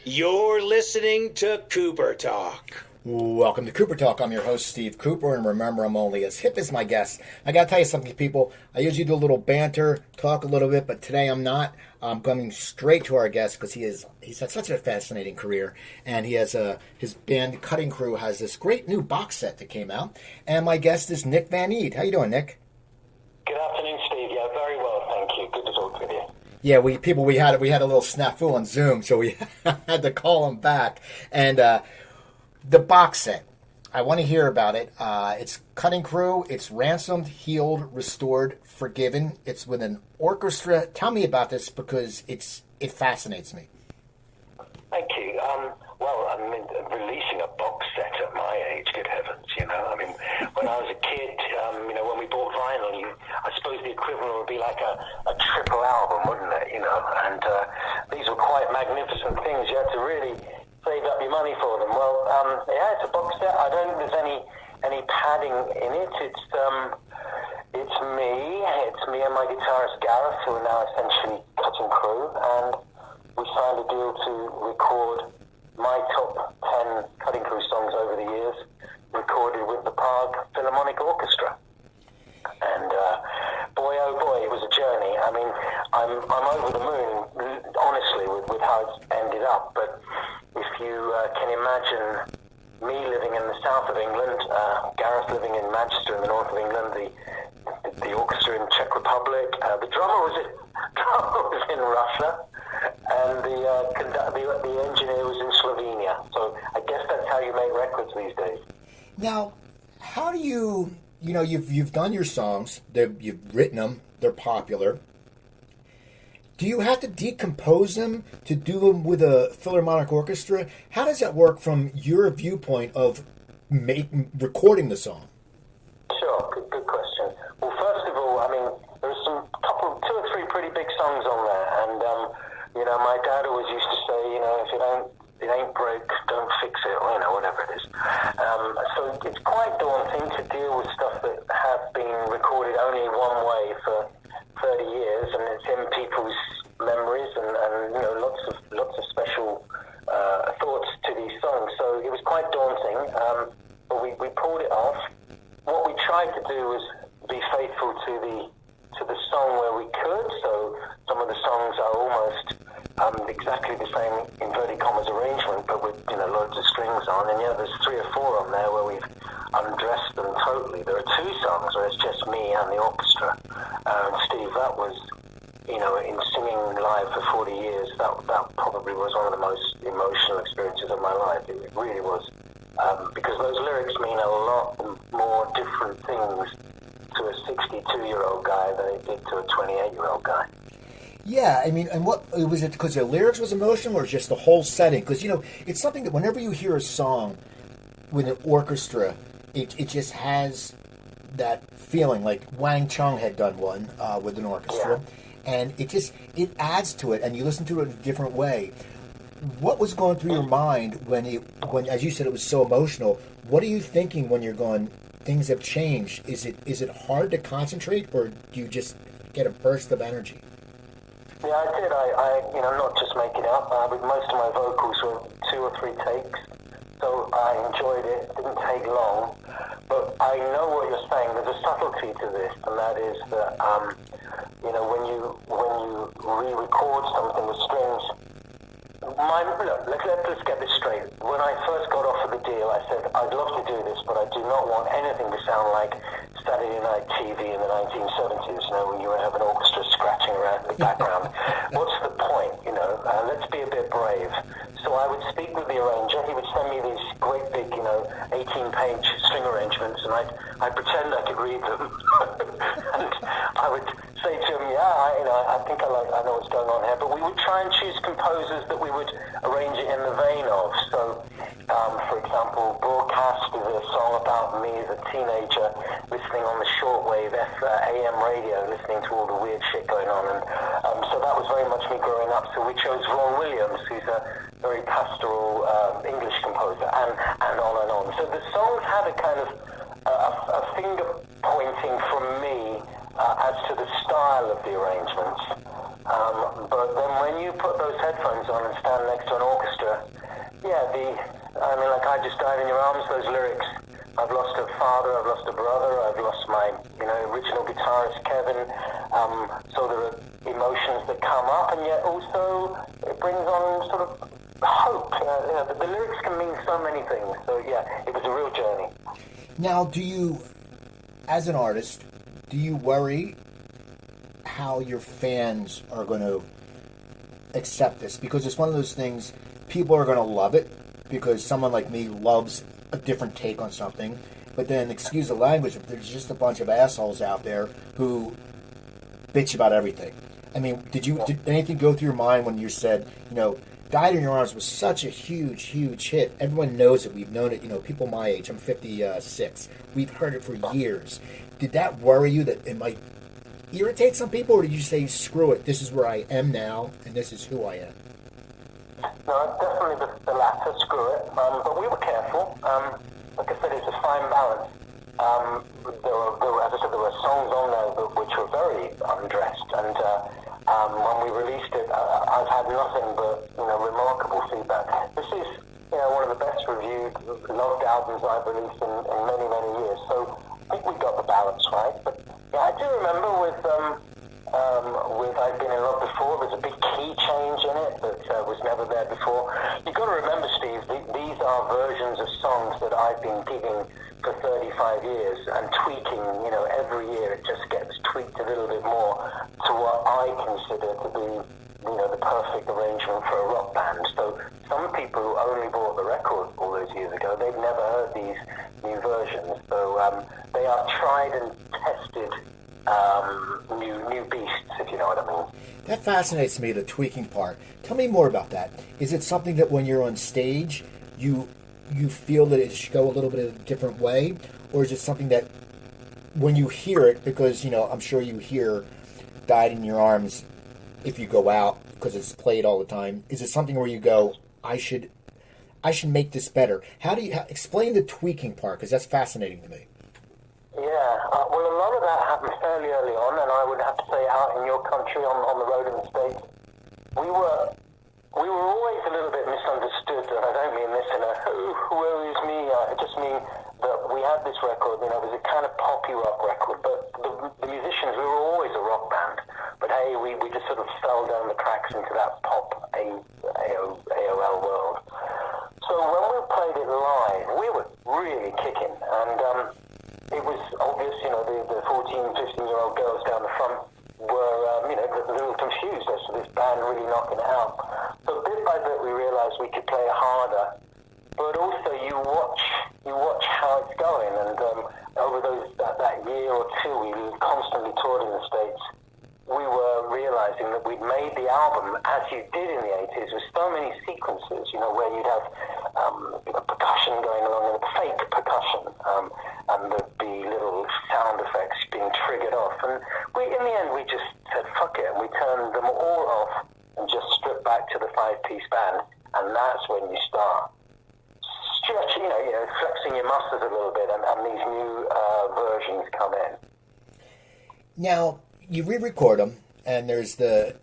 You're listening to Cooper Talk. Welcome to Cooper Talk. I'm your host, Steve Cooper, and remember, I'm only as hip as my guests. I gotta tell you something, people. I usually do a little banter, talk a little bit, but today I'm not. I'm coming straight to our guest because he's had such a fascinating career, and he has his band Cutting Crew has this great new box set that came out, and my guest is Nick Van Eede. How you doing, Nick? Good afternoon, Steve. Yeah, very well, thank you. Good to talk with you. Yeah, we had a little snafu on Zoom, so we had to call him back, and the box set. I want to hear about it. It's Cutting Crew. It's Ransomed, Healed, Restored, Forgiven. It's with an orchestra. Tell me about this because it fascinates me. Thank you. Well, I mean, releasing a box set at my age, good heavens, you know. I mean, when I was a kid, when we bought vinyl, I suppose the equivalent would be like a triple album, wouldn't it, you know? And these were quite magnificent things. You had to really save up your money for them. Well, it's a box set. I don't think there's any padding in it. It's me and my guitarist Gareth, who are now essentially Cutting Crew, and we signed a deal to record my top 10 Cutting Crew songs over the years, recorded with the Philharmonic Orchestra. And boy, oh boy, it was a journey. I mean, I'm over the moon, honestly, with how it's ended up. But if you can imagine me living in the south of England, Gareth living in Manchester in the north of England, the orchestra in Czech Republic, the drummer was in Russia, and the engineer was in Slovenia. So I guess that's how you make records these days. Now, how do you've done your songs, you've written them, they're popular. Do you have to decompose them to do them with a Philharmonic Orchestra? How does that work from your viewpoint of recording the song? Sure, good question. Well, first of all, I mean, there's two or three pretty big songs on there, and my dad always used to say, if it ain't broke, don't fix it, or whatever it is. So it's quite daunting to deal with stuff that have been recorded only one way for 30 years, and it's in people's memories and lots of special thoughts to these songs. So it was quite daunting, but we pulled it off. What we tried to do was be faithful to the song where we could. So some of the songs are almost exactly the same inverted commas arrangement, but with loads of strings on. And there's 3 or 4 on there where we've undressed them totally. There are 2 songs where it's just me and the orchestra. And Steve, that was, in singing live for 40 years, that probably was one of the most emotional experiences of my life. It really was. Because those lyrics mean a lot more different things to a 62-year-old guy than it did to a 28-year-old guy. Yeah, I mean, and what was it? Because the lyrics was emotional, or just the whole setting? Because it's something that whenever you hear a song with an orchestra, it just has that feeling. Like Wang Chung had done one with an orchestra, and it adds to it, and you listen to it in a different way. What was going through your mind when as you said, it was so emotional? What are you thinking when you're going, things have changed? Is it hard to concentrate, or do you just get a burst of energy? Yeah, I did. I'm not just making it up. Most of my vocals were 2 or 3 takes, so I enjoyed it. It didn't take long, but I know what you're saying. There's a subtlety to this, and that is that when you re-record something with strings. Let's get this straight. When I first got offered the deal, I said, I'd love to do this, but I do not want anything to sound like Saturday Night TV in the 1970s, when you have an orchestra scratching around in the background. What's the point, let's be a bit brave. So I would speak with the arranger. He would send me these great big, 18-page string arrangements, and I'd pretend I could read them. And I would say to him, I think I know what's going on here, but we would try and choose composers that we would arrange it in the vein of. So, for example, Broadcast is a song about me as a teenager listening on the shortwave AM radio, listening to all the weird shit going on. And so that was very much me growing up. So we chose Ron Williams, who's a very pastoral English composer, and on and on. So the songs had a kind of a finger pointing from me as to the style of the arrangements. But then when you put those headphones on and stand next to an orchestra. Yeah, like I Just Died in Your Arms, those lyrics. I've lost a father, I've lost a brother, I've lost my, original guitarist, Kevin. So there are emotions that come up, and yet also it brings on sort of hope. The lyrics can mean so many things. So yeah, it was a real journey. Now, do you, as an artist, do you worry how your fans are going to accept this? Because it's one of those things, people are going to love it because someone like me loves a different take on something. But then, excuse the language, there's just a bunch of assholes out there who bitch about everything. I mean, did anything go through your mind when you said, Died in Your Arms was such a huge, huge hit. Everyone knows it. We've known it, people my age. I'm 56. We've heard it for years. Did that worry you that it might irritate some people, or did you say, screw it, this is where I am now, and this is who I am? No, definitely the latter, screw it. But we were careful. Like I said, it's a fine balance. As I said, there were songs on there which were very undressed, and when we released it, I've had nothing but remarkable feedback. This is one of the best reviewed, loved albums I've released in many, many years. So I think we got the balance right. But yeah, I do remember with I'd Been in Love Before, there's a big key change in it that was never there before. You've got to remember, Steve, these are versions of songs that I've been gigging for 35 years and tweaking, every year it just gets tweaked a little bit more to what I consider to be, the perfect arrangement for a rock band. So some people who only bought the record all those years ago, they've never heard these new versions. So they are tried and tested new beasts, if you know what I mean. That fascinates me, the tweaking part. Tell me more about that. Is it something that when you're on stage, you feel that it should go a little bit of a different way? Or is it something that when you hear it, because, I'm sure you hear Died in Your Arms if you go out, because it's played all the time, is it something where you go, I should make this better? How do you explain the tweaking part? Because that's fascinating to me. Yeah, well, a lot of that happened fairly early on, and I would have to say out in your country, on the road in the States, we were always a little bit misunderstood, and I don't mean this in a, woe is me, I just mean that we had this record, it was a kind of poppy rock record, but the musicians, we were always a rock band, but hey, we just sort of fell down the cracks into that pop AOL world. So when we played it live, we were really kicking, and it was obvious, the 14, 15-year-old girls down the front were, a little confused as to this band really knocking it out. So bit by bit we realized we could play it harder, but also you watch how it's going, and over that year or two we constantly toured in the States. We were realizing that we'd made the album, as you did in the 80s, with so many sequences, where you'd have percussion going along, and fake percussion, and there'd be little sound effects being triggered off. And in the end, we just said, fuck it, and we turned them all off and just stripped back to the 5-piece band, and that's when you start stretching, flexing your muscles a little bit, and these new versions come in. Now, you re-record them, and there's the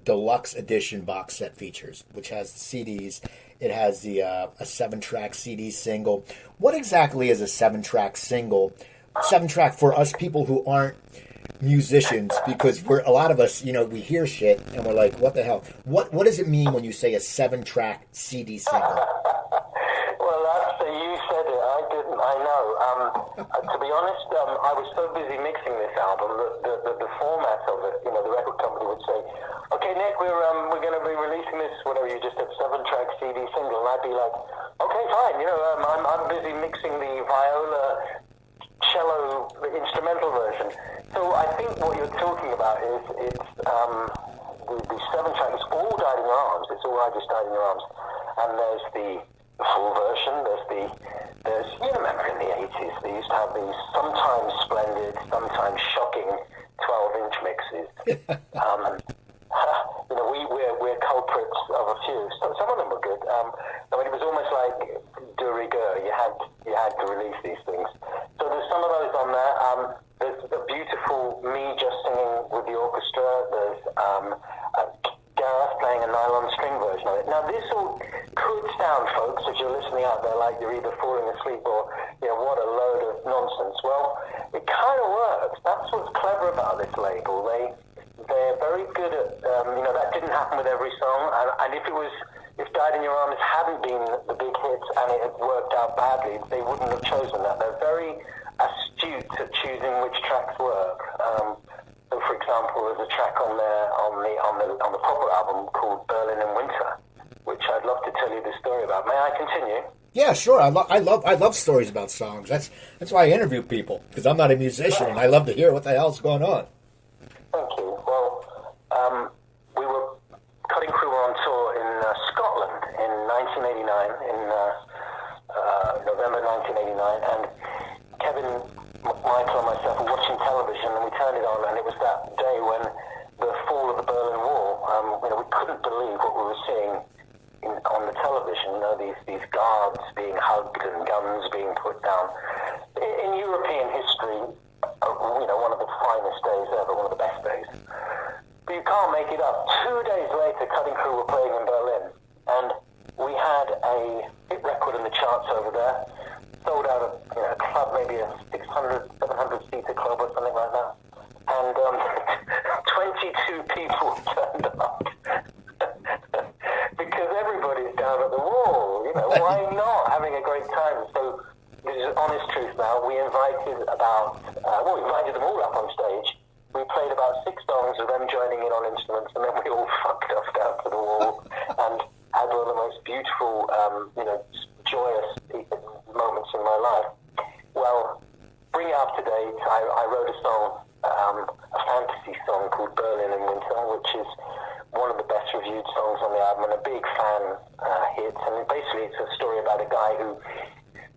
deluxe edition box set features, which has the CDs. It has a 7-track CD single. What exactly is a 7-track single? 7-track for us people who aren't musicians, because a lot of us, we hear shit and we're like, what the hell? What does it mean when you say a 7-track CD single? Well, you said it. I didn't. I know. To be honest, I was so busy mixing this album that the format of it, the record company would say, "Okay, Nick, we're going to be releasing this. Whatever, you just have 7-track CD single," and I'd be like, "Okay, fine. I'm busy mixing the viola, cello, the instrumental version." So I think what you're talking about is it's the 7-track. It's all Died in Your Arms. It's all I Just Died in Your Arms, and there's the full version. There's remember in the 80s they used to have these sometimes splendid, sometimes shocking 12-inch mixes. We're culprits of a few. So some of them were good. It was almost like de rigueur. You had to release these things. So there's some of those on there. There's a beautiful me just singing with the orchestra. There's Gareth playing a nylon this all could sound, folks, if you're listening out there, like you're either falling asleep or, what a load of nonsense. Well, it kind of works. That's what's clever about this label. They're very good at, that didn't happen with every song. And if Died in Your Arms hadn't been the big hits and it had worked out badly, they wouldn't have chosen that. They're very astute at choosing which tracks work. So, for example, there's a track on there on the proper album called Berlin in Winter, which I'd love to tell you the story about. May I continue? Yeah, sure. I love stories about songs. That's why I interview people, because I'm not a musician and I love to hear what the hell's going on. Thank you. Well, we were Cutting Crew on tour in Scotland in 1989, in November 1989, and Kevin, Michael and myself were watching television, and we turned it on, and it was that day when the fall of the Berlin Wall. We couldn't believe what we were seeing on the television. These guards being hugged and guns being put down. In European history, one of the finest days ever, one of the best days. But you can't make it up. 2 days later, Cutting Crew were playing in Berlin, and we had a hit record in the charts over there. Sold out a club, maybe a 600, 700-seater club or something like that. And 22 people turned up. Because everybody's down at the wall. Why not? Having a great time. So, this is honest truth now. We invited we invited them all up on stage. We played about 6 songs of them joining in on instruments, and then we all fucked off down to the wall and had one of the most beautiful, joyous moments in my life. Well, bring it up to date, I wrote a song, a fantasy song called Berlin in Winter, which is one of the best reviewed songs on the album and a big fan hit. And basically it's a story about a guy who,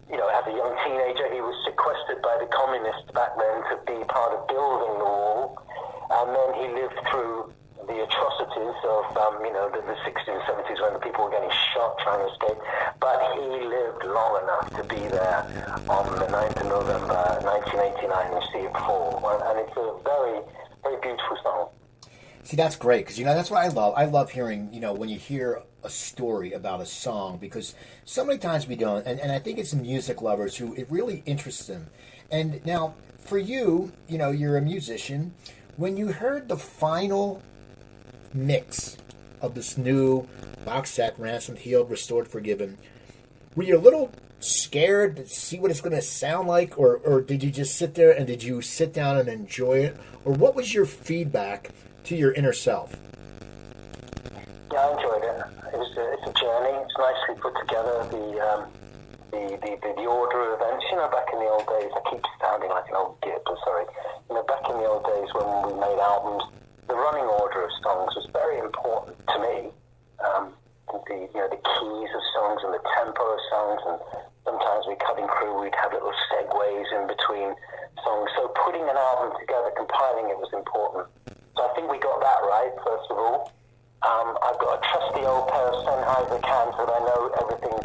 as a young teenager, he was sequestered by the communists back then to be part of building the wall. And then he lived through the atrocities of, the 60s and 70s when the people were getting shot trying to escape. But he lived long enough to be there on the 9th of November 1989 and see it fall. And it's a very, very beautiful song. See, that's great, because, that's what I love. I love hearing, when you hear a story about a song, because so many times we don't, and I think it's the music lovers who it really interests them. And now, for you, you're a musician. When you heard the final mix of this new box set, Ransomed Healed Restored Forgiven, were you a little scared to see what it's going to sound like, or did you just sit there and did you sit down and enjoy it, or what was your feedback to your inner self? Yeah, I enjoyed it. It's a journey. It's nicely put together. The order of events. Back in the old days, I keep sounding like an old git, but sorry. Back in the old days when we made albums, the running order of songs was very important to me. The keys of songs and the tempo of songs, and sometimes we Cutting Crew, we'd have little segues in between songs. So putting an album together, compiling it was important. So I think we got that right, first of all. I've got a trusty old pair of Sennheiser cans that I know everything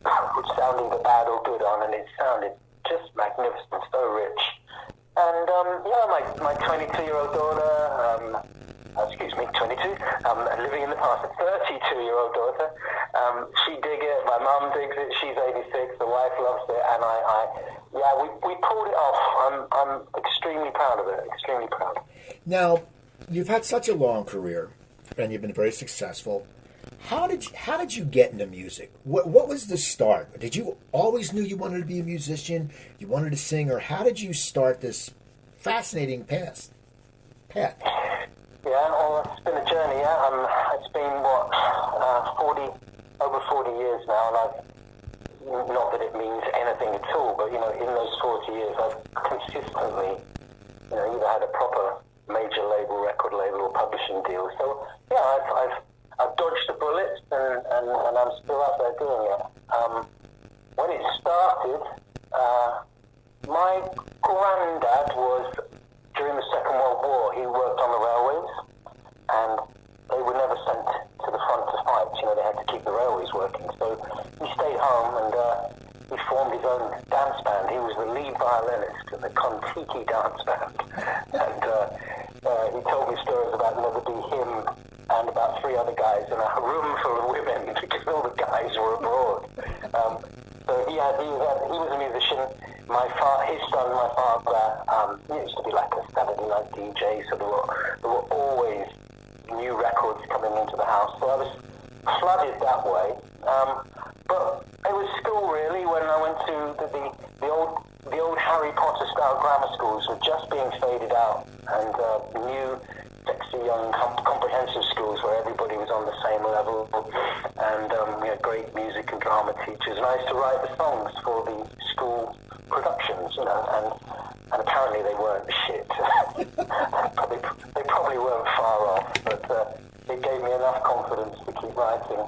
was sounding the bad or good on, and it sounded just magnificent, so rich. And my 22-year-old daughter, 22, living in the past, a 32-year-old daughter, she dig it, my mum digs it, she's 86, the wife loves it, and we pulled it off. I'm extremely proud of it, extremely proud. Now, you've had such a long career, and you've been very successful. How did you get into music? What was the start? Did you always knew you wanted to be a musician? You wanted to sing, or how did you start this fascinating path? Yeah, well, it's been a journey. Yeah, it's been over 40 years now, and I've not that it means anything at all, but in those 40 years, I've consistently, either had a proper major label, record label, or publishing deal. So yeah, I've dodged the bullets, and I'm still out there doing it. When it started, my granddad was, during the Second World War, he worked on the railways, and they were never sent to the front to fight. They had to keep the railways working. So he stayed home, and he formed his own dance band. He was the lead violinist in the Kon-Tiki dance band. And he told me stories about never be him and about 3 other guys in a room full of women he was a musician. His son, my father, he used to be like a Saturday night DJ, so there were always new records coming into the house. So I was flooded that way. But it was school really when I went to the old Harry Potter style grammar schools were just being faded out, and new sexy young comprehensive schools where everybody was on the same level, and we had great music and drama teachers, and I used to write the songs for the school productions, and apparently they weren't shit. they probably weren't far off, but it gave me enough confidence to keep writing.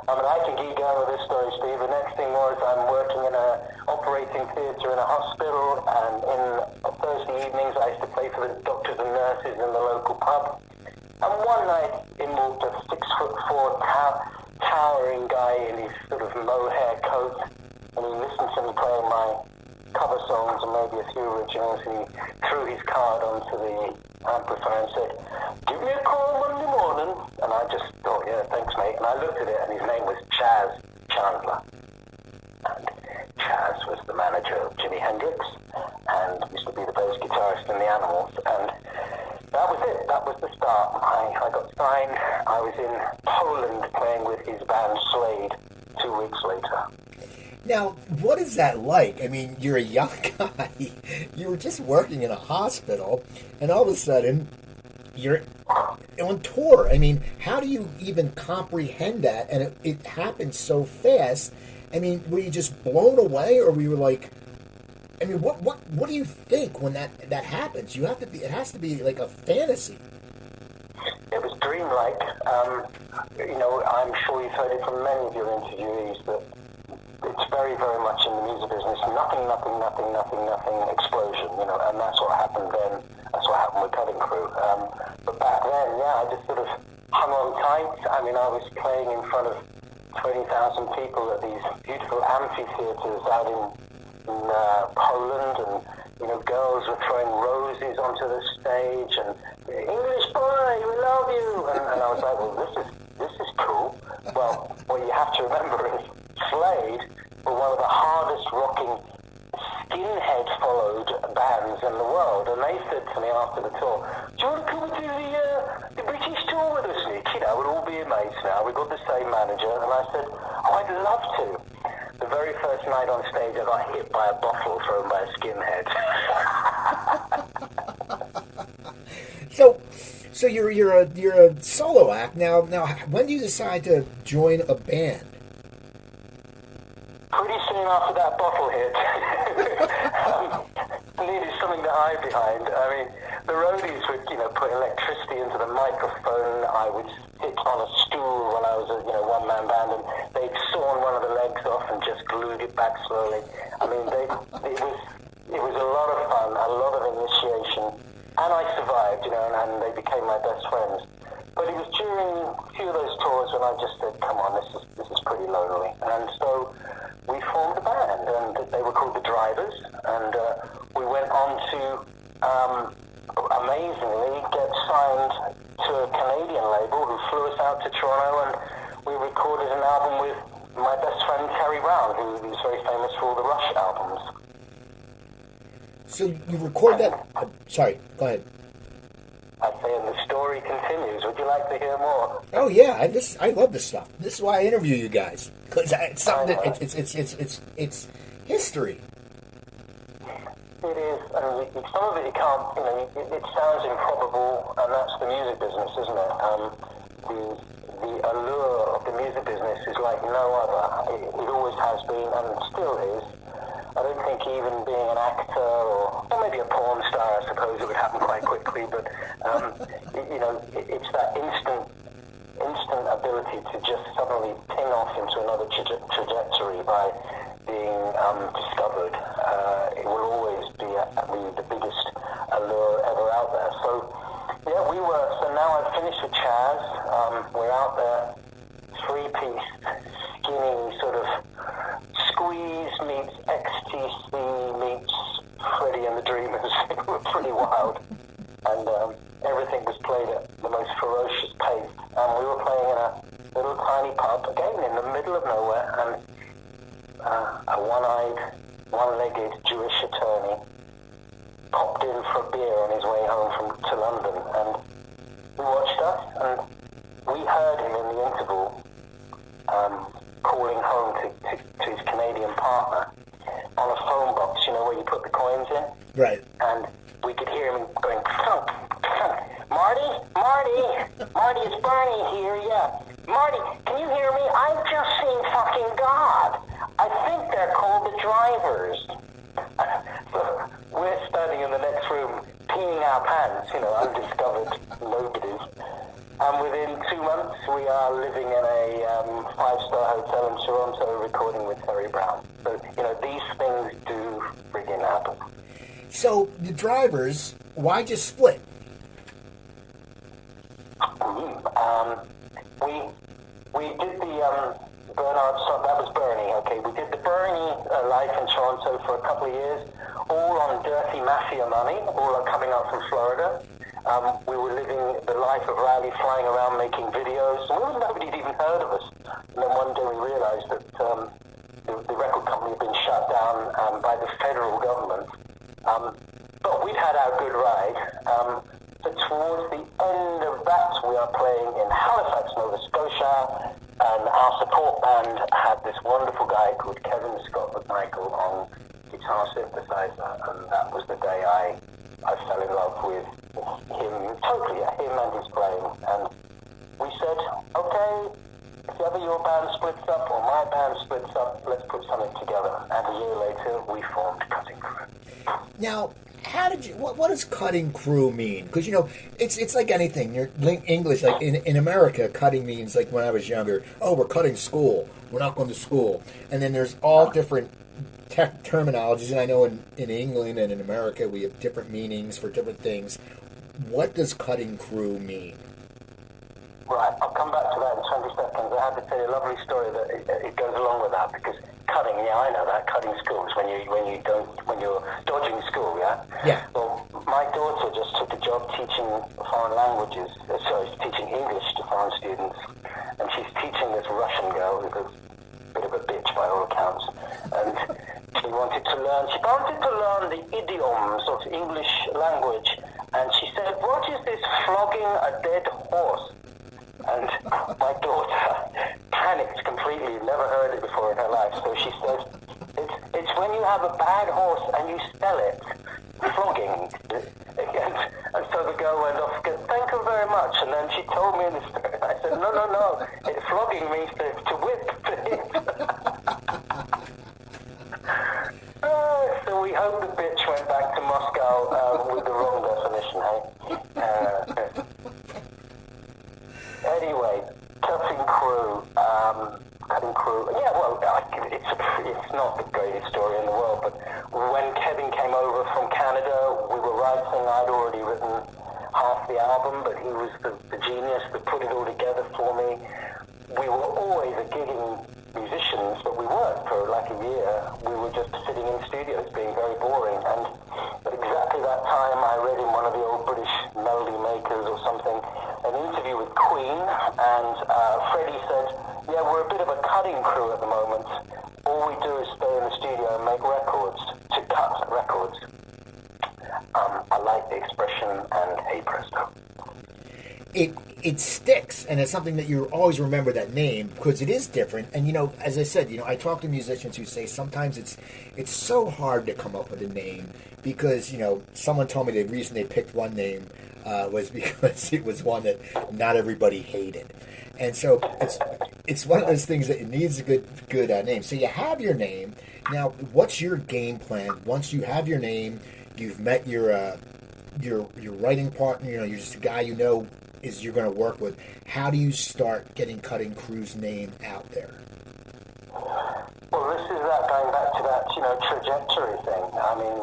I mean, I can keep going with this story, Steve. The next thing was I'm working in an operating theatre in a hospital, and in Thursday evenings I used to play for the doctors and nurses in the local pub. And one night in walked a 6'4" towering guy in his sort of mohair coat, and he listened to me playing my cover songs and maybe a few originals, and he threw his card onto the amplifier and said, "Give me a call Monday morning." And I just thought, yeah, thanks mate. And I looked at it, and his name was Chaz Chandler. And Chaz was the manager of Jimi Hendrix and used to be the bass guitarist in the Animals. And that was it. That was the start. I got signed. I was in Poland playing with his band Slade 2 weeks later. Now, what is that like? I mean, you're a young guy. You were just working in a hospital, and all of a sudden, you're on tour. I mean, how do you even comprehend that? And it happened so fast. I mean, were you just blown away, or were you like, I mean, what do you think when that happens? It has to be like a fantasy. It was dreamlike. I'm sure you've heard it from many of your interviewees that it's very, very much in the music business. Nothing, explosion, and that's what happened then. That's what happened with Cutting Crew. But back then, yeah, I just sort of hung on tight. I mean, I was playing in front of 20,000 people at these beautiful amphitheaters out in Poland, and girls were throwing roses onto the stage, and English boy, we love you, and I was like, well, this is cool. Well, what you have to remember is Slade were one of the hardest rocking skinhead followed bands in the world, and they said to me after the tour, "Do you want to come and do the British tour with us, Nick? We'll all be mates now. We've got the same manager." And I said, "Oh, I'd love to." The very first night on stage, I got hit by a bottle thrown by a skinhead. So you're a solo act now. When do you decide to join a band? Pretty soon after that bottle hit. Needed something to hide behind. I mean, the roadies would, put electricity into the microphone. I would sit on a stool when I was a, one-man band, and they'd sawn one of the legs off and just glued it back slowly. I mean, it was a lot of fun, a lot of initiation, and I survived, and they became my best friends. But it was during a few of those tours when I just said, "Come on, this is pretty lonely," and so we formed a band, and they were called the Drivers, and we went on to amazingly get signed to a Canadian label who flew us out to Toronto, and we recorded an album with my best friend Terry Brown, who is very famous for all the Rush albums. So you record that? Sorry, go ahead. I say, and the story continues. Would you like to hear more? Oh yeah, I love this stuff. This is why I interview you guys, because it's something that it's history. It is, and some of it you can't. It sounds improbable, and that's the music business, isn't it? The allure of the music business is like no other. It always has been, and still is. I don't think even being an actor or maybe a porn star, I suppose it would happen quite quickly, but it's that instant ability to just suddenly ping off into another trajectory by being discovered. It will always be the biggest allure ever out there. So yeah, so now I've finished with Chaz. We're out there, three-piece, skinny, sort of Squeeze meets XTC meets Freddie and the Dreamers. It was pretty wild. And everything was played at the most ferocious pace. And we were playing in a little tiny pub, again in the middle of nowhere. And a one-eyed, one-legged Jewish attorney, popped in for a beer on his way home to London, and he watched us, and we heard him in the interval calling home to his Canadian partner on a phone box, you know, where you put the coins in. Right. And we could hear him going, "Thunk, thunk. Marty, it's Bernie here, yeah. Marty, can you hear me? I've just seen fucking God. I think they're called the drivers." So we're standing in the next room, peeing our pants, you know, undiscovered nobodies. And within 2 months, we are living in a five-star hotel in Toronto recording with Terry Brown. So, you know, these things do friggin' happen. So, the drivers, why just split? We did the Bernard song, that was Bernie, okay. We did the Bernie life in Toronto for a couple of years, all on dirty mafia money, all coming up from Florida. We were living the life of Rowley, flying around making videos. Nobody'd even heard of us. And then one day we realized that the record company had been shut down by the federal government. But we'd had our good ride. So towards the end of that, we are playing in Halifax, Nova Scotia, and our support band had this wonderful guy called Kevin Scott McMichael on guitar synthesizer, and that was the day I fell in love with him, totally, him and his playing. And we said, okay, if ever your band splits up or my band splits up, let's put something together. And a year later, we formed Cutting Crew. Now, how did you? What does cutting crew mean? Because, you know, it's like anything. You're English, like in America, cutting means, like when I was younger, oh, we're cutting school. We're not going to school. And then there's all different terminologies, and I know in England and in America we have different meanings for different things. What does cutting crew mean? Right, I'll come back to that in 20 seconds. I have to tell you a lovely story that it goes along with that, because cutting, yeah, I know that, cutting schools when you're dodging school, yeah? Yeah. Well, my daughter just took a job teaching foreign languages, teaching English to foreign students, and she's teaching this Russian girl who's a bit of a bitch by all accounts, and she wanted to learn the idioms of English language, and she said, "What is this flogging a dead horse?" And my daughter panicked completely, never heard it before in her life, so she said, it's when you have a bad horse and you sell it, flogging. And so the girl went off, "Thank you very much," and then she told me the story, and I said, no, flogging means to whip things. So we hope the bitch went back to Moscow with the wrong definition, hey? Anyway, Cutting Crew. Yeah, well, it's not the greatest story in the world, but when Kevin came over from Canada, we were writing. I'd already written half the album, but he was the genius that put it all together for me. We were always a gigging musicians, but we weren't for like a year. We were just sitting in studios being very boring, and at exactly that time I read in one of the old British melody makers or something an interview with Queen, and Freddie said, "Yeah, we're a bit of a cutting crew at the moment. All we do is stay in the studio and make records, to cut records." I like the expression, and hey presto. It sticks, and it's something that you always remember that name, because it is different. And, you know, as I said, you know, I talk to musicians who say sometimes it's so hard to come up with a name, because, you know, someone told me the reason they picked one name was because it was one that not everybody hated. And so it's one of those things that it needs a good name. So you have your name. Now, what's your game plan? Once you have your name, you've met your writing partner, you know, you're just a guy you know is you're going to work with. How do you start getting Cutting Crew's name out there? Well, this is that going back to that, you know, trajectory thing. I mean,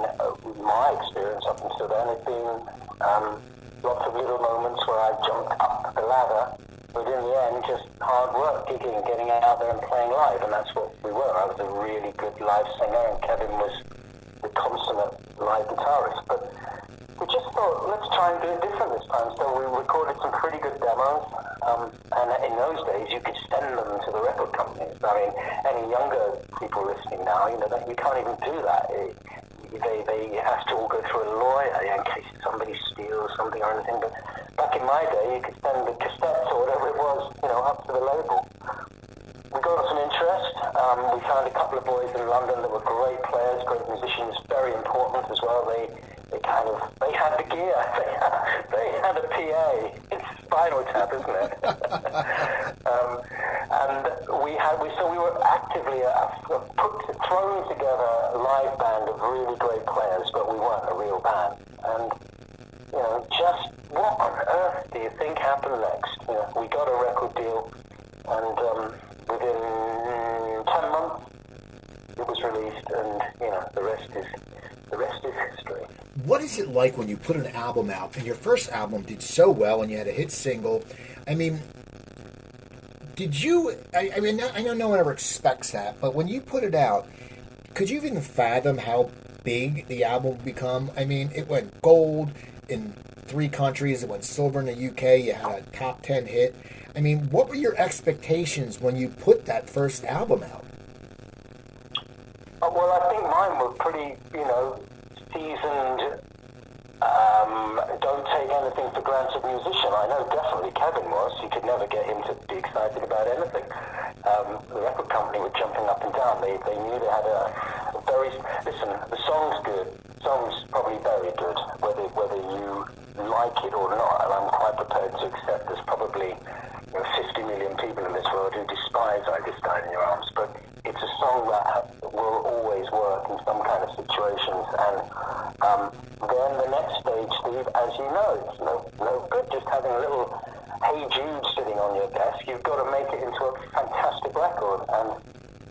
my experience up until then had been lots of little moments where I jumped up the ladder, but in the end, just hard work, gigging, getting out there and playing live, and that's what we were. I was a really good live singer, and Kevin was the consummate live guitarist, but we just thought, let's try and do it different this time. So we recorded some pretty good demos, and in those days you could send them to the record companies. I mean, any younger people listening now, you know, that you can't even do that. They have to all go through a lawyer in case somebody steals something or anything. But back in my day, you could send the cassettes or whatever it was, you know, up to the label. We got some interest. We found a couple of boys in London that were great players, great musicians, very important as well. They had the gear. They had a PA. It's Spinal Tap, isn't it? And we were actively throwing together a live band of really great players, but we weren't a real band. And you know, just what on earth do you think happened next? You know, we got a record deal, and within 10 months, it was released, and you know, the rest is history. What is it like when you put an album out, and your first album did so well, and you had a hit single? I mean, did you? I mean, I know no one ever expects that, but when you put it out, could you even fathom how big the album would become? I mean, it went gold in 3 countries. It went silver in the UK. You had a top 10 hit. I mean, what were your expectations when you put that first album out? Well, I think mine were pretty, you know, seasoned, don't take anything for granted musician. I know definitely Kevin was. You could never get him to be excited about anything. The record company were jumping up and down. They knew they had a very... Listen, the song's good. The song's probably very good, whether you like it or not. And I'm quite prepared to accept there's probably 50 million people in this world who despise I Just Died in Your Arms. But it's a song that will always work in some kind of situations. And then the next stage, Steve, as you know, it's no good just having a little Hey Jude sitting on your desk. You've got to make it into a fantastic record. And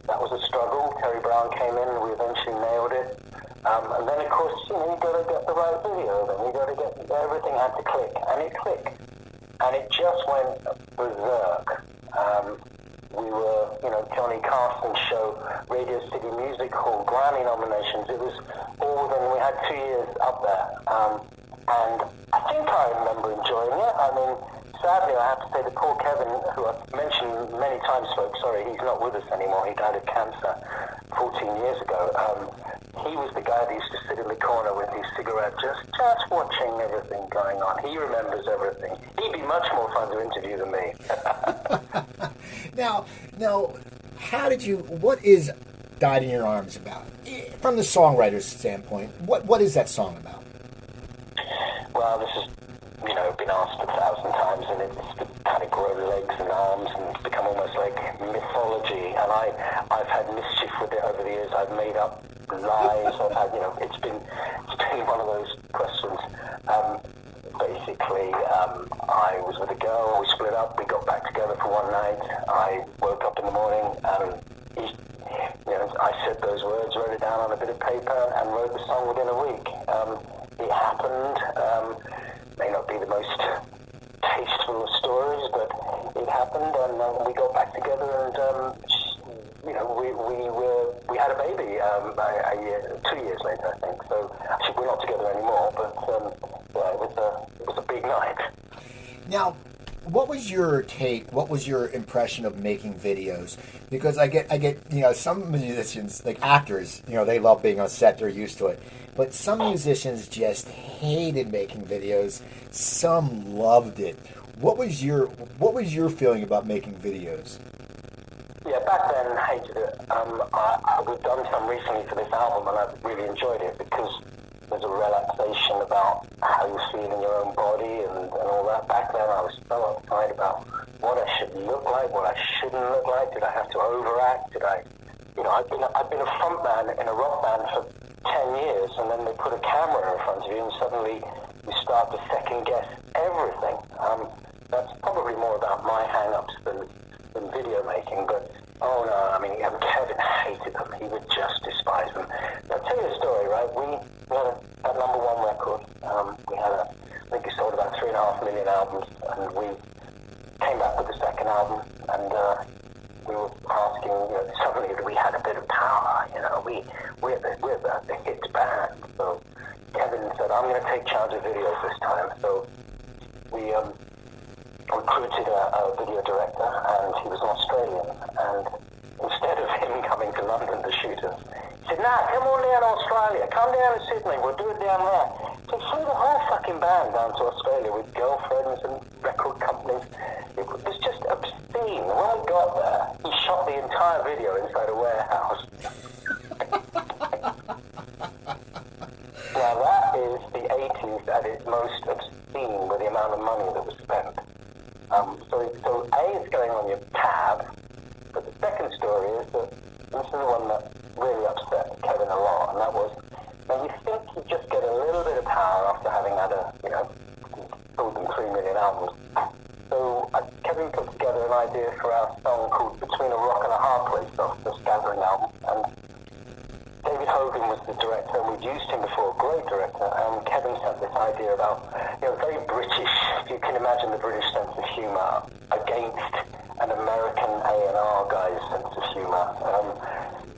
that was a struggle. Terry Brown came in, and we eventually nailed it. And then, of course, you got to get the right video. Then you got to get everything had to click, and it clicked, and it just went berserk. We were, Johnny Carson's show, Radio City Music Hall, Grammy nominations. It was all within. We had 2 years up there, and I think I remember enjoying it. I mean, sadly, I have to say that poor Kevin, who I've mentioned many times, folks, sorry, he's not with us anymore. He died of cancer 14 years ago. He was the guy that used to sit in the corner with his cigarette, just watching everything going on. He remembers everything. He'd be much more fun to interview than me. Now, what is Died in Your Arms about? From the songwriter's standpoint, what is that song about? Well, this is, been asked 1,000 times, and it's kind of grown legs and arms and become almost like mythology. And I've had mischief with it over the years. I've made up lies. I've had, it's been one of those questions. Basically, I was with a girl. We split up. We got back together for one night. I woke up in the morning, and I said those words, wrote it down on a bit of paper, and wrote the song within a week. It happened. May not be the most tasteful of stories, but it happened, and we got back together, and we had a baby 2 years later, I think. So actually, we're not together anymore, but it was a big night. Now, what was your take? What was your impression of making videos? Because I get some musicians, like actors, they love being on set. They're used to it. But some musicians just hated making videos. Some loved it. What was your feeling about making videos? Yeah, back then I hated it. We've done some recently for this album, and I've really enjoyed it because there's a relaxation about how you feel in your own body and all that. Back then I was so uptight about what I should look like, what I shouldn't look like. Did I have to overact? Did I, I've been a front man in a rock band for 10 years, and then they put a camera in front of you, and suddenly you start to second guess everything. That's probably more about my hang-ups than video making, but Kevin hated them. He would just despise them. I'll tell you a story, right? We had a number one record. I think we sold about 3.5 million albums, and we came back with the second album, and we were asking, suddenly we had a bit of power, we're the hit band. So Kevin said, I'm going to take charge of videos this time. So we recruited a video director, and he was an Australian, And instead of him coming to London to shoot us, he said, "Nah, come on down to Australia. Come down to Sydney. We'll do it down there." So he flew the whole fucking band down to Australia with girlfriends and record companies. It was just obscene. When we got there, he shot the entire video inside a warehouse. Now that is the 80s at its most obscene with the amount of money that was spent. So A, it's going on your tab, but the second story is that, and this is the one that really upset Kevin a lot, and that was, now you think you just get a little bit of power after having had sold them 3 million albums. So Kevin put together an idea for our song called Between a Rock and a Hard Place off the Gathering album, and David Hogan was the director, and we'd used him before, a great director, and Kevin sent this idea about, very British, if you can imagine the British sense of humour, against an American A&R guy's sense of humour.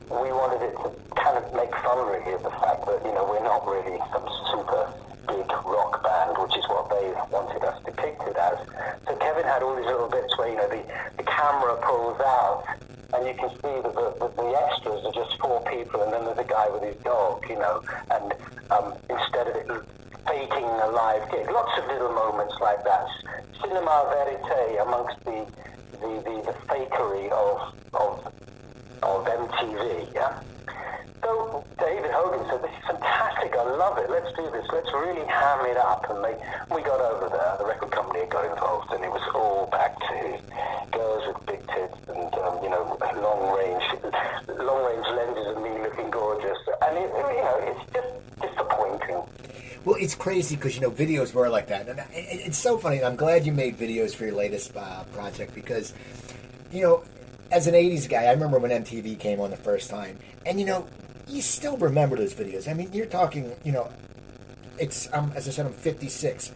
We wanted it to kind of make fun really of the fact that, we're not really some super big rock band, which is what they wanted us depicted as. So Kevin had all these little bits where, the camera pulls out, and you can see that the extras are just 4 people, and then there's a guy with his dog, and instead of it faking a live gig, lots of little moments like that. Cinema verite amongst the fakery of MTV, yeah? So David Hogan said, "This is fantastic, I love it, let's do this, let's really ham it up." And we got over there, the record company had got involved, and it was all back to girls with big tits and, long range lenses of me looking gorgeous. And, it's just disappointing. Well, it's crazy because, videos were like that. And it's so funny. I'm glad you made videos for your latest project because, as an 80s guy, I remember when MTV came on the first time. And, you still remember those videos. I mean, you're talking, it's, as I said, I'm 56.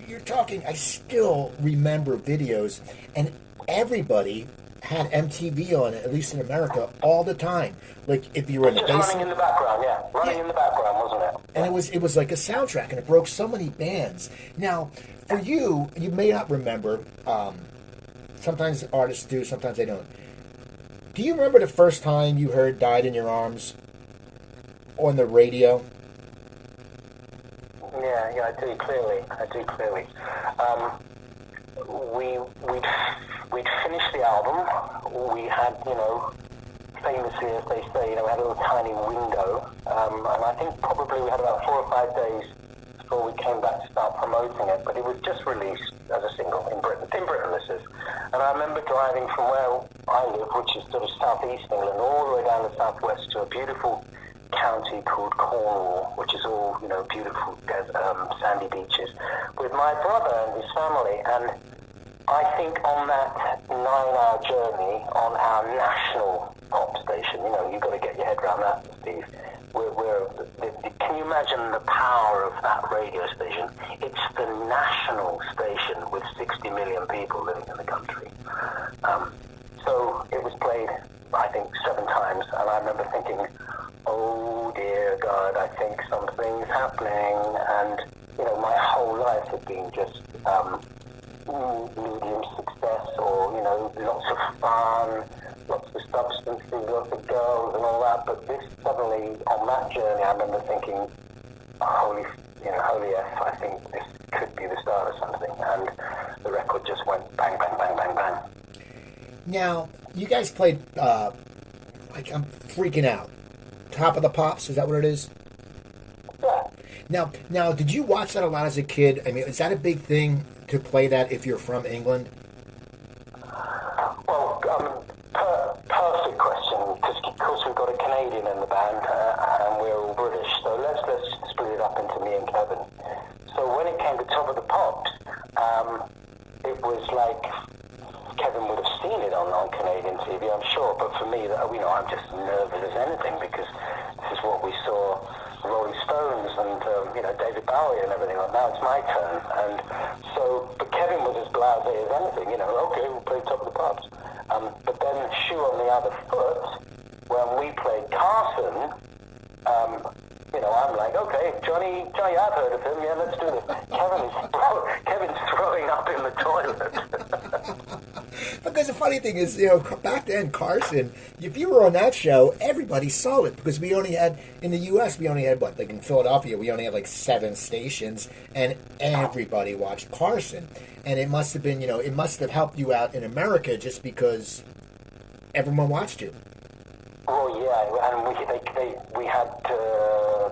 You're talking, I still remember videos. And everybody had MTV on, at least in America, all the time. Like, if you were in the basement. Running in the background, yeah. Running in the background, wasn't it? And it was like a soundtrack, and it broke so many bands. Now, for you may not remember, sometimes artists do, sometimes they don't. Do you remember the first time you heard Died in Your Arms on the radio? Yeah, I do clearly. We'd finished the album. We had, famously, as they say, we had a little tiny window. And I think probably we had about 4 or 5 days before we came back to start promoting it. But it was just released as a single in Britain. In Britain, this is. And I remember driving from where I live, which is sort of southeast England, all the way down the southwest to a beautiful county called Cornwall, which is all, beautiful sandy beaches, with my brother and his family. And I think on that 9-hour journey on our national pop station, you've got to get your head around that, Steve. Can you imagine the power of that radio station? It's the national station with 60 million people living in the country. So it was played, I think, 7 times, and I remember thinking, oh dear God, I think something's happening. And, my whole life had been just medium success, or, lots of fun, lots of substances, lots of girls and all that. But this suddenly, on that journey, I remember thinking, holy F, I think this could be the start of something. And the record just went bang, bang, bang, bang, bang. Now, you guys played, I'm freaking out. Top of the Pops, is that what it is? Yeah. Now, did you watch that a lot as a kid? I mean, is that a big thing to play that if you're from England? Well, perfect question, because of course we've got a Canadian in the band, and we're all British, so let's split it up into me and Kevin. So when it came to Top of the Pops, it was like Kevin would have seen it on Canadian TV, I'm sure, but for me, I'm just nervous as anything, because this is what we saw Rolling Stones and, David Bowie and everything. Now it's my turn. And so, but Kevin was as blasé as anything, okay, we'll play Top of the Pops. But then shoe on the other foot, when we played Carson, I'm like, okay, Johnny, I've heard of him, yeah, let's do this. Kevin's throwing up in the toilet. Because the funny thing is, back then, Carson, if you were on that show, everybody saw it because we only had, in the U.S., we only had, like in Philadelphia, we only had like 7 stations, and everybody watched Carson. And it must have been, it must have helped you out in America just because everyone watched you. Oh yeah, and we had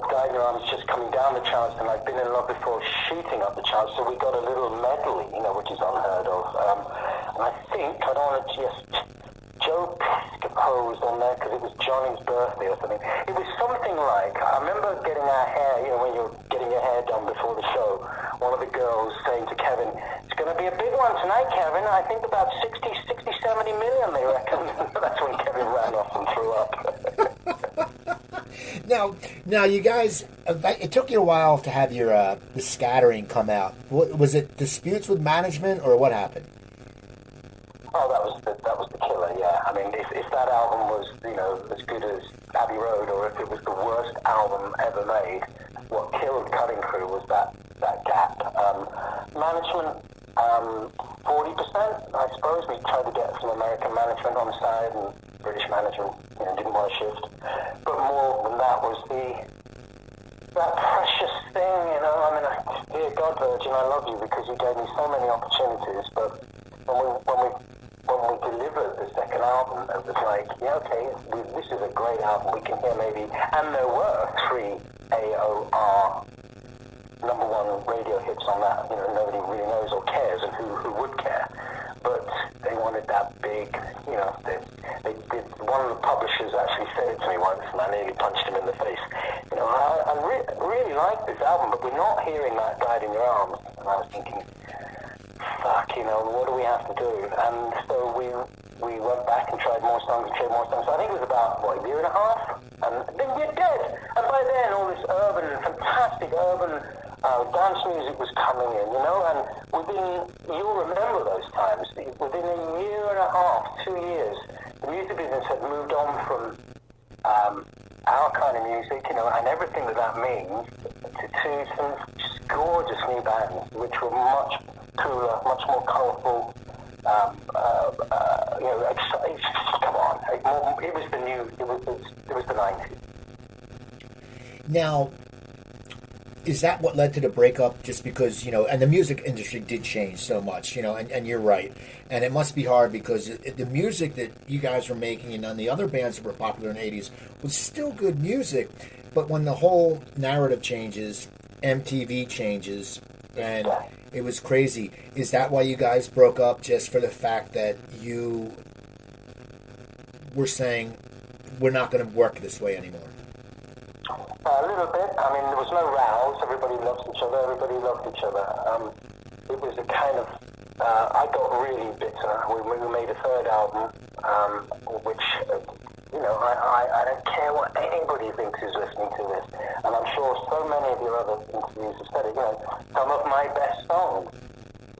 Guide Your Arms just coming down the charts, and I'd been in love before shooting up the charts, so we got a little medley, which is unheard of. And I think, I don't want to just, Joe Piscopo was on there because it was Johnny's birthday or something. It was something like, I remember getting our hair, when you're getting your hair done before the show, one of the girls saying to Kevin, it's going to be a big one tonight, Kevin. I think about 60, 70 million, they reckon. That's when Kevin ran off and threw up. Now, you guys, it took you a while to have your The Scattering come out. Was it disputes with management, or what happened? Oh, that was the killer, yeah. I mean, if that album was, as good as Abbey Road, or if it was the worst album ever made, what killed Cutting Crew was that gap. Management, 40%, I suppose. We tried to get some American management on the side, and British management, didn't want to shift. But more than that was that precious thing, I mean, dear God, Virgin, I love you because you gave me so many opportunities, but when we delivered the second album, it was like, yeah, okay, this is a great album. We can hear maybe, and there were 3 AOR #1 radio hits on that. Nobody really knows or cares, and who would care? But they wanted that big, they did. One of the publishers actually said it to me once, and I nearly punched him in the face. I really like this album, but we're not hearing that Guide in Your Arms. And I was thinking, fuck, what do we have to do? And so we went back and tried more songs. So I think it was about, a year and a half? And then we're dead. And by then, all this fantastic urban dance music was coming in, and you'll remember those times, within a year and a half, 2 years, the music business had moved on from our kind of music, and everything that means, to some just gorgeous new bands, which were much cooler, much more colourful, come on, it was the 90s. Now, is that what led to the breakup? Just because, and the music industry did change so much, and you're right. And it must be hard because the music that you guys were making and the other bands that were popular in the 80s was still good music. But when the whole narrative changes, MTV changes, and it was crazy. Is that why you guys broke up, just for the fact that you were saying, we're not going to work this way anymore? A little bit. I mean, there was no rows. Everybody loved each other. It was a kind of... I got really bitter when we made a third album, which, I don't care what anybody thinks is listening to this. And I'm sure so many of your other interviews have said it, some of my best songs.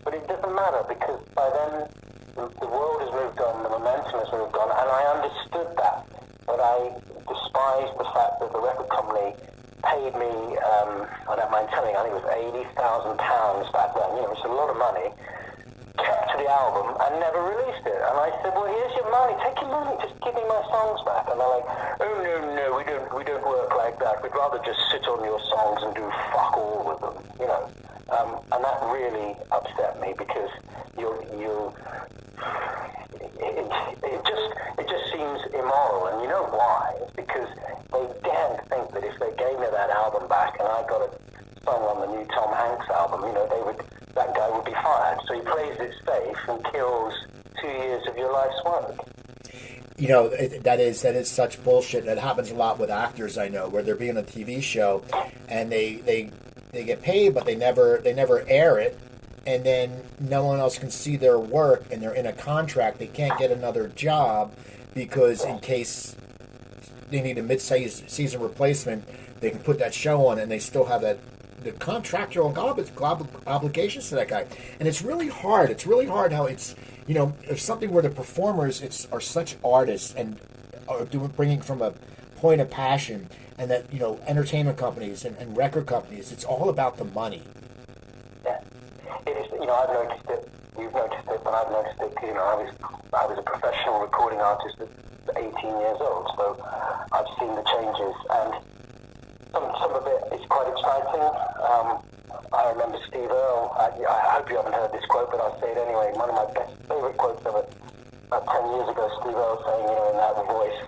But it doesn't matter, because by then the world has moved on, the momentum has moved on, and I understood that. But I despised the fact that the record company paid me, I don't mind telling, I think it was £80,000 back then, it's a lot of money, kept the album and never released it. And I said, well, here's your money, take your money, just give me my songs back. And they're like, oh, no, we don't work like that. We'd rather just sit on your songs and do fuck all with them, and that really upset me, because it just seems immoral. And you know why? It's because they daren't think that if they gave me that album back and I got a song on the new Tom Hanks album, that guy would be fired. So he plays it safe and kills 2 years of your life's work. That is such bullshit. That happens a lot with actors I know, where they're being on a TV show and they get paid, but they never air it, and then no one else can see their work, and they're in a contract. They can't get another job because in case they need a mid-season replacement, they can put that show on, and they still have the contractual obligations to that guy. And it's really hard. It's really hard how it's, if something where the performers are such artists and are bringing from a point of passion, and that, entertainment companies and record companies, it's all about the money. Yeah. It is, I've noticed it you've noticed it, but I've noticed it. I was a professional recording artist at 18 years old, so I've seen the changes, and some of it is quite exciting. I remember Steve Earle. I hope you haven't heard this quote, but I'll say it anyway. One of my favorite quotes of it. About 10 years ago, Steve Earle saying, in that voice,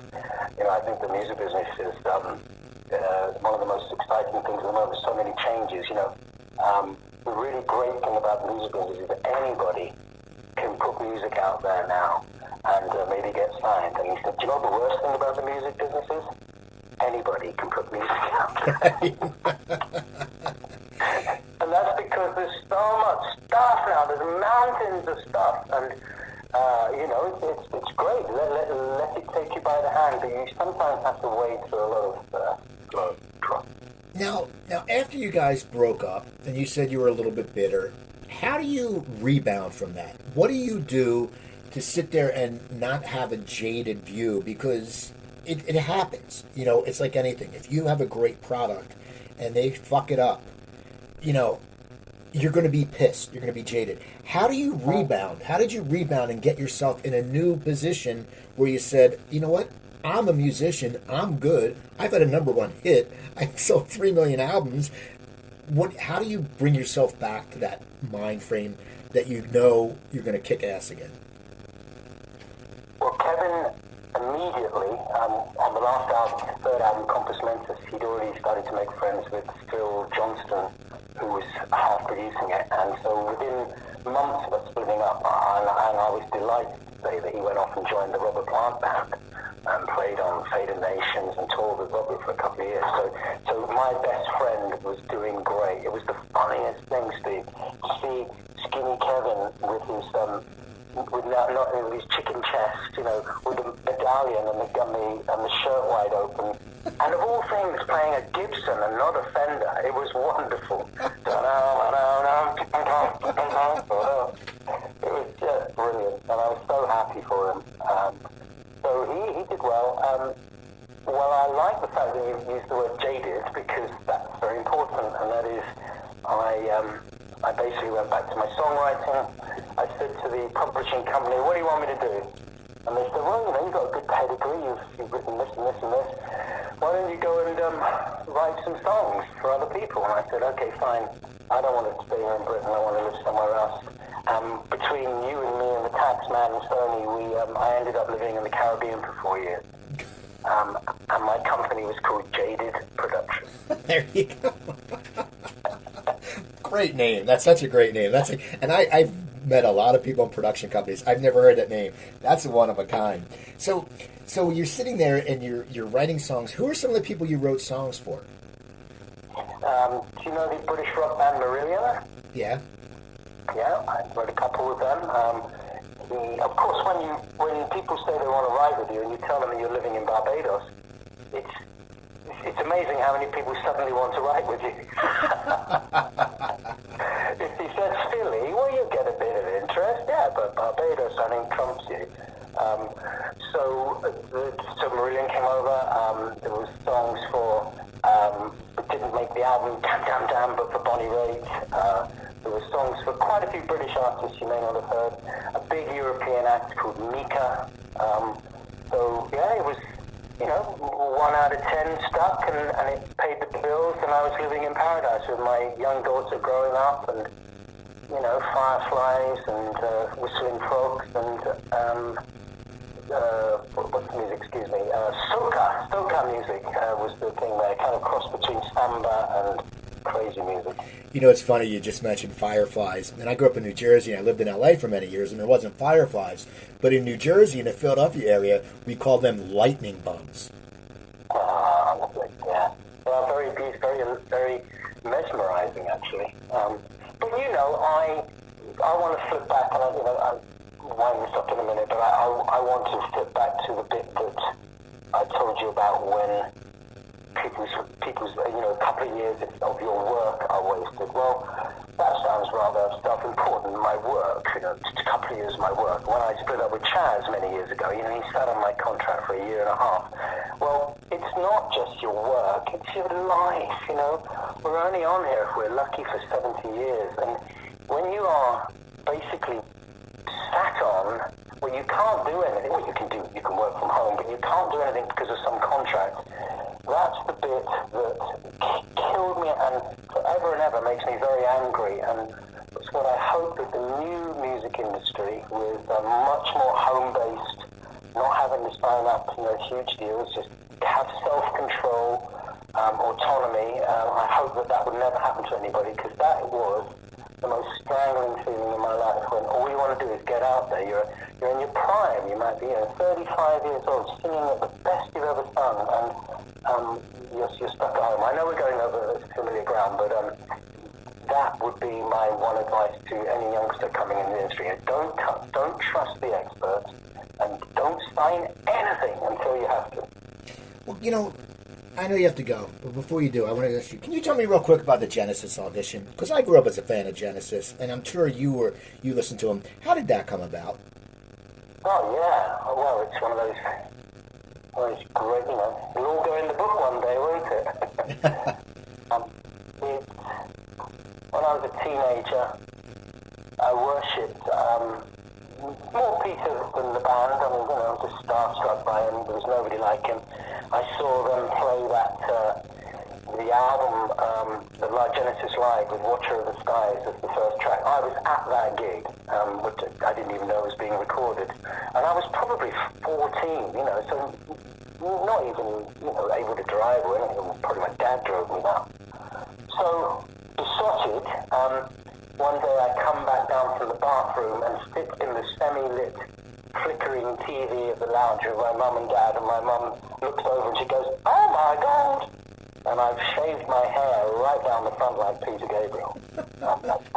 I think the music business is one of the most exciting things at the moment. There's so many changes. The really great thing about the music business is that anybody can put music out there now and maybe get signed. And he said, do you know what the worst thing about the music business is? Anybody can put music out there. And that's because there's so much stuff now. There's mountains of stuff. And, it's great. Let it take you by the hand. But you sometimes have to wade through a lot of trouble. Now, after you guys broke up, and you said you were a little bit bitter, how do you rebound from that? What do you do to sit there and not have a jaded view? Because it happens. It's like anything. If you have a great product and they fuck it up, you're going to be pissed. You're going to be jaded. How do you rebound? How did you rebound and get yourself in a new position where you said, you know what? I'm a musician. I'm good. I've had a #1 hit. I've sold 3 million albums. How do you bring yourself back to that mind frame that you're going to kick ass again? Well, Kevin immediately, on the last album, his third album, Compass Mentis, he'd already started to make friends with Phil Johnston, who was half producing it. And so within months of us splitting up, and I was delighted to say that he went off and joined the Robert Plant Band and played on Faded Nations and toured with Robert for a couple of years. So my best friend was doing great. It was the funniest thing, Steve, to see Skinny Kevin with his with his chicken chest, with the medallion and the shirt wide open, and of all things, playing a Gibson and not a Fender. It was wonderful. It was just brilliant, and I was so happy for him. So he did well. Well, I like the fact that you used the word jaded, because that's very important, and that is, I basically went back to my songwriting. I said to the publishing company, what do you want me to do? And they said, well, you've got a good pedigree, you've written this and this and this. Why don't you go and write some songs for other people? And I said, okay, fine. I don't want to stay here in Britain, I want to live somewhere else. Between you and me and the tax man and Sony, I ended up living in the Caribbean for 4 years. And my company was called Jaded Productions. There you go. Great name. That's such a great name. And I've met a lot of people in production companies. I've never heard that name. That's one of a kind. So you're sitting there and you're writing songs. Who are some of the people you wrote songs for? Do you know the British rock band Marillion? Yeah. Yeah, I wrote a couple with them. Of course, when people say they want to write with you and you tell them that you're living in Barbados, it's amazing how many people suddenly want to write with you. If he says Philly, well, you get a bit of interest, yeah, but Barbados, I think, trumps you. So Marillion came over. There was songs for, it didn't make the album, Damn Damn Damn, but for Bonnie Raitt. There were songs for quite a few British artists you may not have heard. A big European act called Mika. So, yeah, it was, 1 out of 10 stuck, and it paid the bills, and I was living in paradise with my young daughter growing up, and, fireflies, and whistling frogs, and, what's the music, excuse me, soca music was the thing there, kind of cross between samba and crazy music. It's funny, you just mentioned fireflies. And I grew up in New Jersey, and I lived in L.A. for many years, and there wasn't fireflies. But in New Jersey, in the Philadelphia area, we called them lightning bugs. Yeah. Well, very beautiful, very mesmerizing, actually. But, I want to flip back, and I'll wind this up in a minute, but I want to flip back to the bit that I told you about when people's a couple of years of your work are wasted. Well, that sounds rather self-important, my work, just a couple of years of my work. When I split up with Chaz many years ago, he sat on my contract for 1.5 years. Well, it's not just your work, it's your life, We're only on here, if we're lucky, for 70 years. And when you are basically on where you can't do anything. Well, you can work from home, but you can't do anything because of some contract. That's the bit that killed me and forever and ever makes me very angry. And it's what I hope that the new music industry, with much more home-based, not having to sign up, huge deals, just have self-control, autonomy. I hope that would never happen to anybody, because that was the most strangling feeling in my life, when all you want to do is get out there. You're in your prime. You might be 35 years old, singing at the best you've ever sung, and you're stuck at home. I know we're going over familiar ground, but that would be my one advice to any youngster coming in the industry. Don't trust the experts, and don't sign anything until you have to. Well, I know you have to go, but before you do, I want to ask you, can you tell me real quick about the Genesis audition? Because I grew up as a fan of Genesis, and I'm sure you listened to them. How did that come about? Oh, yeah. Well, it's one of those great, it'll all go in the book one day, won't it? When I was a teenager, I worshipped more Peter than the band. I mean, I was just starstruck by him. There was nobody like him. I saw them play the album, the Genesis Live with Watcher of the Skies as the first track. I was at that gig, but I didn't even know it was being recorded. And I was probably 14, so not even, able to drive or anything. Probably my dad drove me now. So, besotted, one day I come back down from the bathroom and sit in the semi-lit, flickering TV of the lounge with my mum and dad, and my mum looks over and she goes, "Oh my God!" And I've shaved my hair right down the front like Peter Gabriel. That's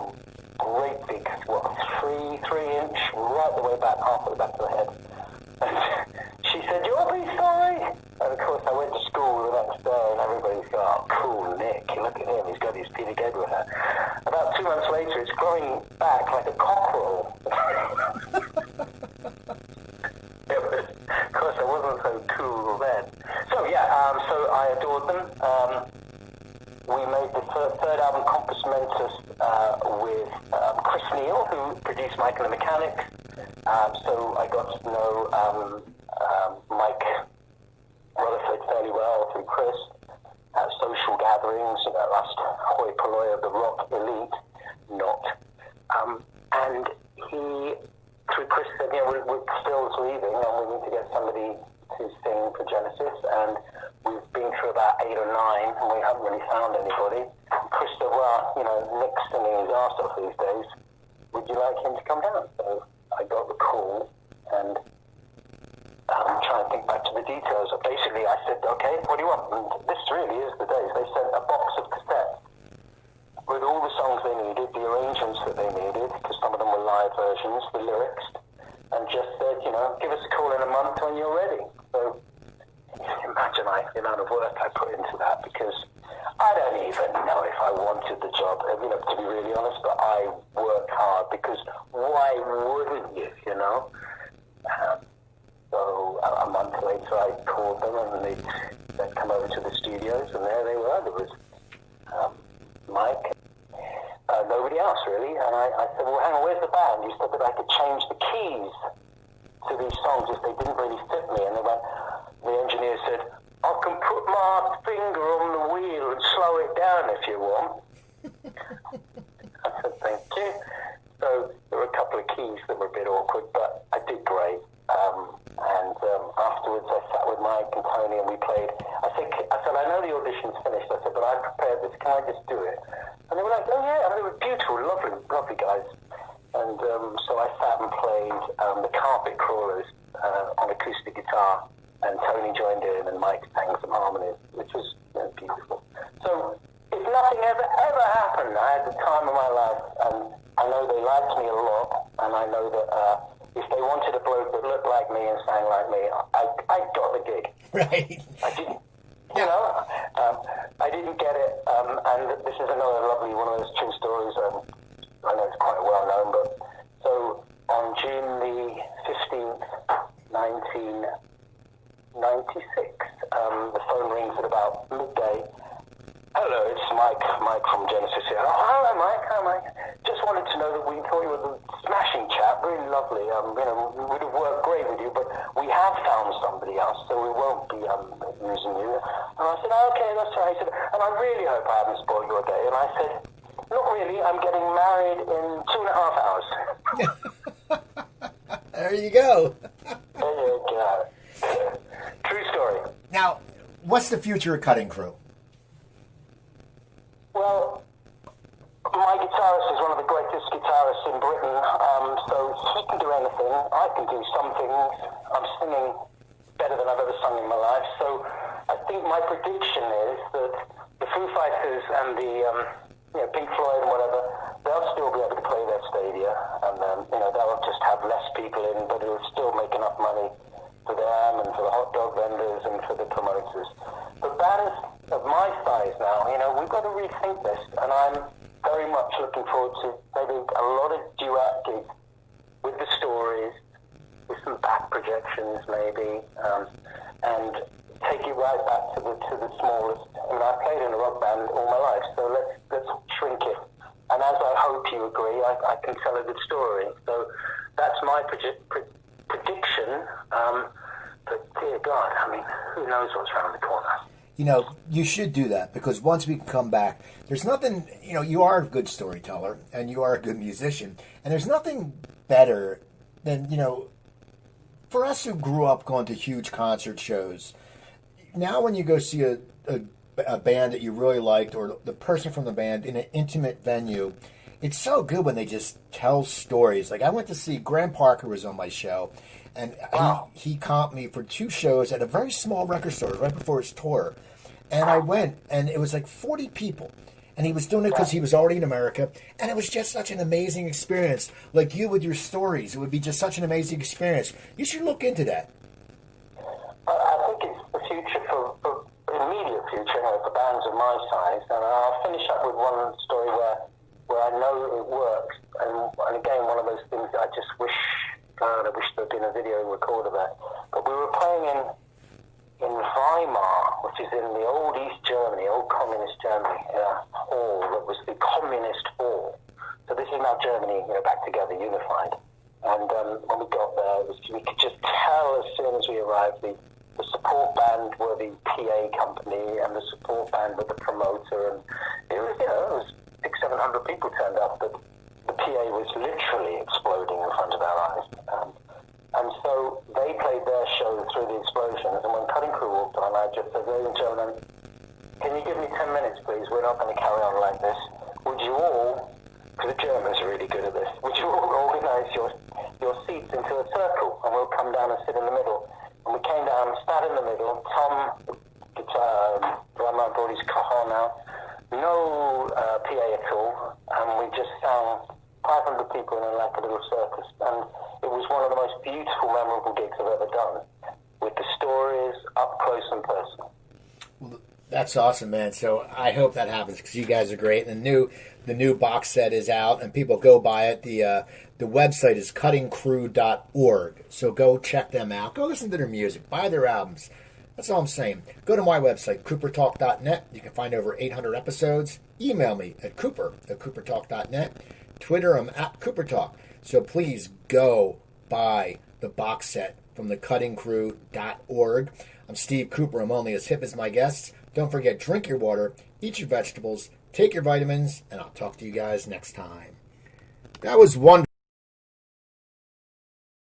great big, 3-inch, right the way back, half of the back of the head. And she said, "You'll be sorry." And of course I went to school the next day and everybody's going, "Oh, cool Nick, look at him, he's got his Peter Gabriel hair." About 2 months later, it's growing back like a cockerel. Of course, I wasn't so cool then. So yeah, so I adored them. We made the third album, Compass Mentis, with Chris Neal, who produced Mike and the Mechanics. So I got to know Mike Rutherford fairly well through Chris at social gatherings, us hoi polloi of the rock elite, not. And he, through Chris, said, we're still leaving and we need to get somebody to sing for Genesis, and we've been through about 8 or 9 and we haven't really found anybody. Chris said, "Well, Nick's singing his arse off these days. Would you like him to come down?" So I got the call, and I'm trying to think back to the details. Basically, I said, "Okay, what do you want?" And this really is the days. They sent a box of cassettes with all the songs they needed, the arrangements that they needed, because some of them were live versions, the lyrics, and just said, "Give us a call in a month when you're ready." So imagine the amount of work I put into that, because I don't even know if I wanted the job, to be really honest, but I worked hard, because why wouldn't you, So a month later I called them and they'd come over to the studios, and there they were. There was Mike, nobody else really, and I said, "Well, hang on, where's the band?" You said that I could change the keys to these songs if they didn't really fit me, and the engineer said, "I can put my finger on the wheel and slow it down if you want." I said, "Thank you." So there were a couple of keys that were a bit awkward, but I did great. And afterwards I sat with Mike and Tony and we played. I said, "I know the audition's finished." I said, "But I prepared this. Can I just do it?" And they were like, "Oh yeah." And they were beautiful, lovely guys. And so I sat and played the Carpet Crawlers on acoustic guitar, and Tony joined in and Mike sang some harmonies, which was beautiful. So if nothing ever happened, I had the time of my life, and I know they liked me a lot, and I know that if they wanted a bloke that looked like me and sang like me, I got the gig. Right. I didn't, I didn't get it, and this is another lovely one of those true stories. I know it's quite well known, but so on June the 15th, 1996, the phone rings at about midday. "Hello, it's Mike from Genesis here." "Oh, hello, Mike. Just wanted to know that we thought you were the smashing chap, really lovely. won't be using you. And I said, oh, okay, that's right. He said, and I really hope I haven't spoiled your day. And I said, not really, I'm getting married in 2.5 hours. There you go. There you go. True story. Now, what's the future of Cutting Crew? Well, my guitarist is one of the greatest guitarists in Britain, so he can do anything. I can do some things. I'm singing better than I've ever sung in my life. So I think my prediction is that the Foo Fighters and the Pink Floyd and whatever, they'll still be able to play their stadia, and they'll just have less people in, but it'll still make enough money for them and for the hot dog vendors and for the promoters. But bands of my size now, we've got to rethink this, and I'm very much looking forward to maybe a lot of duet gigs with the stories, with some back projections maybe, and take it right back to the smallest. I mean, I've played in a rock band all my life, so let's shrink it. And as I hope you agree, I can tell a good story. So that's my prediction. But dear God, I mean, who knows what's around the corner? You should do that, because once we come back, there's nothing, you are a good storyteller and you are a good musician, and there's nothing better than, for us who grew up going to huge concert shows, now when you go see a band that you really liked, or the person from the band in an intimate venue, it's so good when they just tell stories. Like, I went to see Graham Parker was on my show, and he comped me for 2 shows at a very small record store right before his tour. And I went, and it was like 40 people. And he was doing it because he was already in America. And it was just such an amazing experience. Like you with your stories, it would be just such an amazing experience. You should look into that. I think it's the future for immediate future, for bands of my size. And I'll finish up with one story where I know it works. And again, one of those things that I just wish there'd been a video record of that. But we were playing in Weimar, which is in the old East Germany, old communist Germany, in a hall that was the communist hall. So this is now Germany, back together, unified. And when we got there, we could just tell as soon as we arrived, the support band were the PA company, and the support band were the promoter, and it was 600-700 people turned up, but the PA was literally exploding in front of our eyes. And so they played their show through the explosions, and when Cutting Crew walked on, I just said, ladies and gentlemen, can you give me 10 minutes, please? We're not going to carry on like this. Would you all, because the Germans are really good at this, would you all organise your seats into a circle, and we'll come down and sit in the middle? And we came down, sat in the middle. Tom, guitar drummer, brought his cajon out. No PA at all, and we just sang 500 people in like a little circus, and it was one of the most beautiful, memorable gigs I've ever done, with the stories up close and personal. Well, that's awesome, man. So I hope that happens, because you guys are great. And the new box set is out, and people go buy it. The website is cuttingcrew.org, so go check them out. Go listen to their music, buy their albums. That's all I'm saying. Go to my website, coopertalk.net. You can find over 800 episodes. Email me at coopertalk.net. Twitter, I'm at CooperTalk. So please go buy the box set from the cuttingcrew.org. I'm Steve Cooper. I'm only as hip as my guests. Don't forget, drink your water, eat your vegetables, take your vitamins, and I'll talk to you guys next time. That was wonderful.